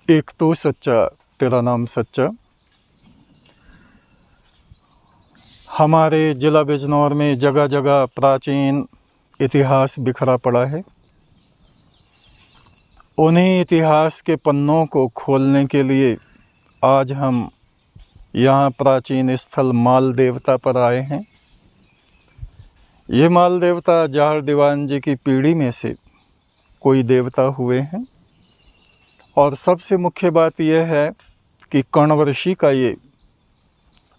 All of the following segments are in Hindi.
एक तो सच्चा, तेरा नाम सच्चा। हमारे जिला बिजनौर में जगह जगह प्राचीन इतिहास बिखरा पड़ा है। उन्हीं इतिहास के पन्नों को खोलने के लिए आज हम यहाँ प्राचीन स्थल माल देवता पर आए हैं। ये माल देवता जाहर दीवान जी की पीढ़ी में से कोई देवता हुए हैं। और सबसे मुख्य बात यह है कि कण्व ऋषि का ये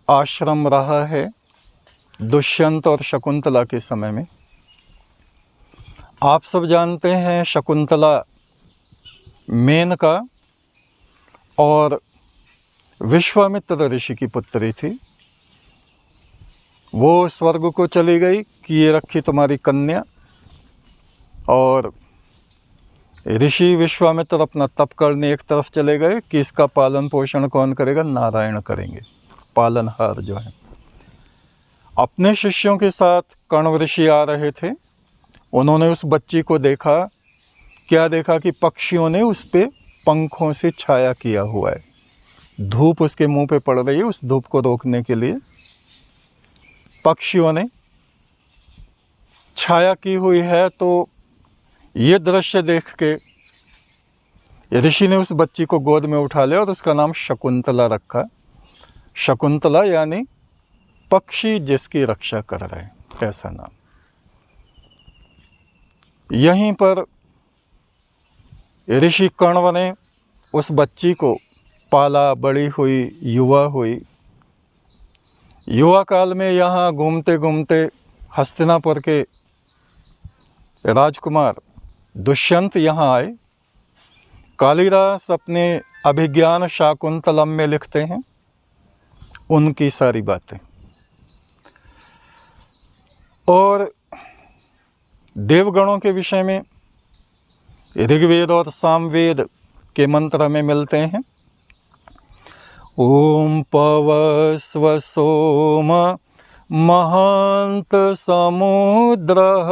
आश्रम रहा है दुष्यंत और शकुंतला के समय में। आप सब जानते हैं शकुंतला मेनका और विश्वामित्र ऋषि की पुत्री थी। वो स्वर्ग को चली गई कि ये रखी तुम्हारी कन्या, और ऋषि विश्वामित्र अपना तप करने एक तरफ चले गए कि इसका पालन पोषण कौन करेगा, नारायण करेंगे, पालनहार जो है। अपने शिष्यों के साथ कण्व ऋषि आ रहे थे। उन्होंने उस बच्ची को देखा। क्या देखा कि पक्षियों ने उस पे पंखों से छाया किया हुआ है। धूप उसके मुंह पे पड़ रही है, उस धूप को रोकने के लिए पक्षियों ने छाया की हुई है। तो ये दृश्य देख के ऋषि ने उस बच्ची को गोद में उठा लिया और उसका नाम शकुंतला रखा। शकुंतला यानी पक्षी जिसकी रक्षा कर रहे हैं, ऐसा नाम। यहीं पर ऋषि कण्व ने उस बच्ची को पाला, बड़ी हुई, युवा हुई। युवा काल में यहाँ घूमते घूमते हस्तिनापुर के राजकुमार दुष्यंत यहाँ आए। कालिदास अपने अभिज्ञान शाकुंतलम में लिखते हैं उनकी सारी बातें। और देवगणों के विषय में ऋग्वेद और सामवेद के मंत्र हमें मिलते हैं। ओम पवस्व सोम महांत समुद्रः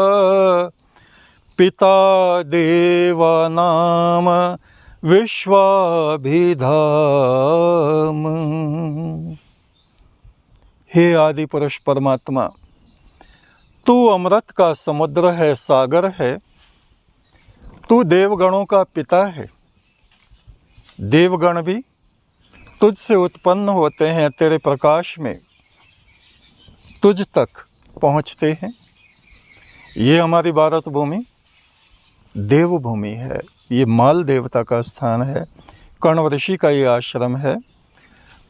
पिता देवानाम विश्वाभिधाम। हे आदि पुरुष परमात्मा, तू अमृत का समुद्र है, सागर है। तू देवगणों का पिता है। देवगण भी तुझसे उत्पन्न होते हैं, तेरे प्रकाश में तुझ तक पहुँचते हैं। ये हमारी भारत भूमि देवभूमि है। ये माल देवता का स्थान है, कण्व ऋषि का ये आश्रम है।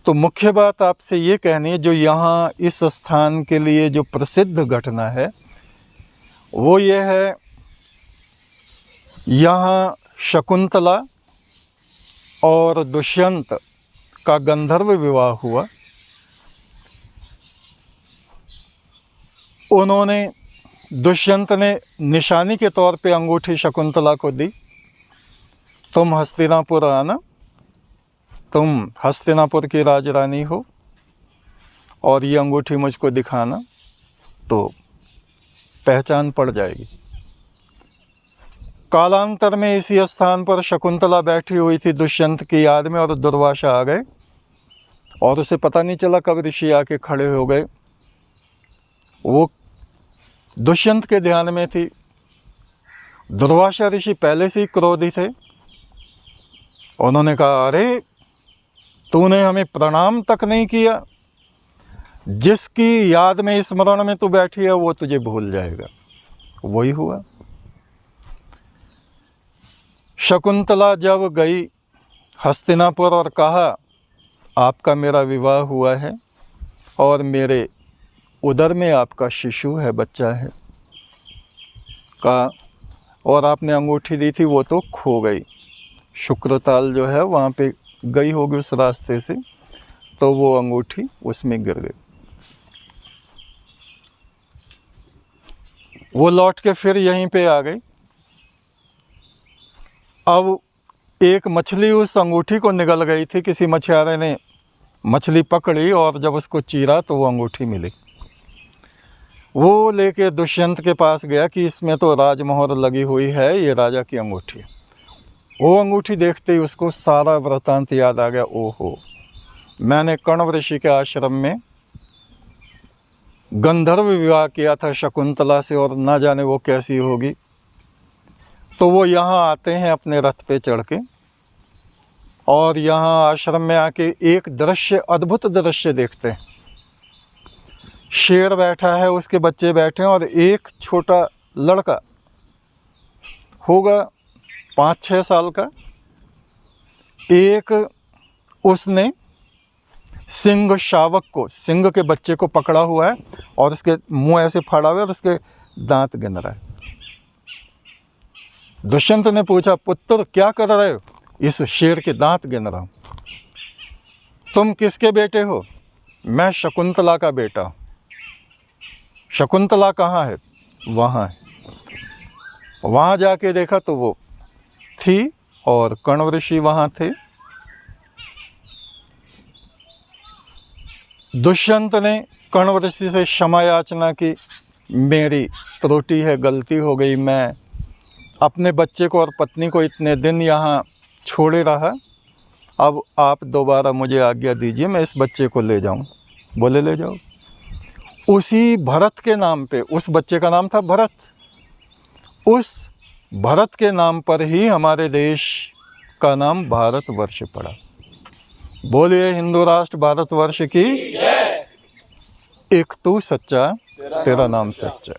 तो मुख्य बात आपसे ये कहनी है, जो यहाँ इस स्थान के लिए जो प्रसिद्ध घटना है वो ये है, यहाँ शकुंतला और दुष्यंत का गंधर्व विवाह हुआ। उन्होंने, दुष्यंत ने निशानी के तौर पे अंगूठी शकुंतला को दी, तुम हस्तिनापुर आना, तुम हस्तिनापुर की राजरानी हो और ये अंगूठी मुझको दिखाना तो पहचान पड़ जाएगी। कालांतर में इसी स्थान पर शकुंतला बैठी हुई थी दुष्यंत की याद में, और दुर्वासा आ गए और उसे पता नहीं चला कब ऋषि आके खड़े हो गए। वो दुष्यंत के ध्यान में थी। दुर्वासा ऋषि पहले से ही क्रोधी थे। उन्होंने कहा, अरे तूने हमें प्रणाम तक नहीं किया। जिसकी याद में, स्मरण में तू बैठी है वो तुझे भूल जाएगा। वही हुआ। शकुंतला जब गई हस्तिनापुर और कहा, आपका मेरा विवाह हुआ है और मेरे उदर में आपका शिशु है, बच्चा है, कहा, और आपने अंगूठी दी थी वो तो खो गई। शुक्रताल जो है वहाँ पे गई होगी उस रास्ते से, तो वो अंगूठी उसमें गिर गई। वो लौट के फिर यहीं पे आ गई। अब एक मछली उस अंगूठी को निगल गई थी। किसी मछुआरे ने मछली पकड़ी और जब उसको चीरा तो वो अंगूठी मिली। वो लेके दुष्यंत के पास गया कि इसमें तो राजमोहर लगी हुई है, ये राजा की अंगूठी है। वो अंगूठी देखते ही उसको सारा वृतांत याद आ गया। ओहो, मैंने कण्व ऋषि के आश्रम में गंधर्व विवाह किया था शकुंतला से, और ना जाने वो कैसी होगी। तो वो यहाँ आते हैं अपने रथ पे चढ़ के, और यहाँ आश्रम में आके एक दृश्य, अद्भुत दृश्य देखते हैं। शेर बैठा है, उसके बच्चे बैठे हैं, और एक छोटा लड़का होगा 5-6 साल का, एक उसने सिंह शावक को, सिंह के बच्चे को पकड़ा हुआ है, और उसके मुंह ऐसे फाड़ा हुआ है और उसके दांत गिन रहा है। दुष्यंत ने पूछा, पुत्र क्या कर रहे हो? इस शेर के दांत गिन रहा हूं। तुम किसके बेटे हो? मैं शकुंतला का बेटा हूं। शकुंतला कहाँ है? वहाँ है। वहाँ जाके देखा तो वो थी, और कण्व ऋषि वहाँ थे। दुष्यंत ने कण्व ऋषि से क्षमा याचना की, मेरी त्रुटि है, गलती हो गई, मैं अपने बच्चे को और पत्नी को इतने दिन यहाँ छोड़े रहा, अब आप दोबारा मुझे आज्ञा दीजिए, मैं इस बच्चे को ले जाऊँ। बोले ले जाओ। उसी भरत के नाम पे, उस बच्चे का नाम था भरत, उस भरत के नाम पर ही हमारे देश का नाम भारतवर्ष पड़ा। बोलिए हिंदू राष्ट्र भारतवर्ष की। एक तू सच्चा, तेरा नाम सच्चा।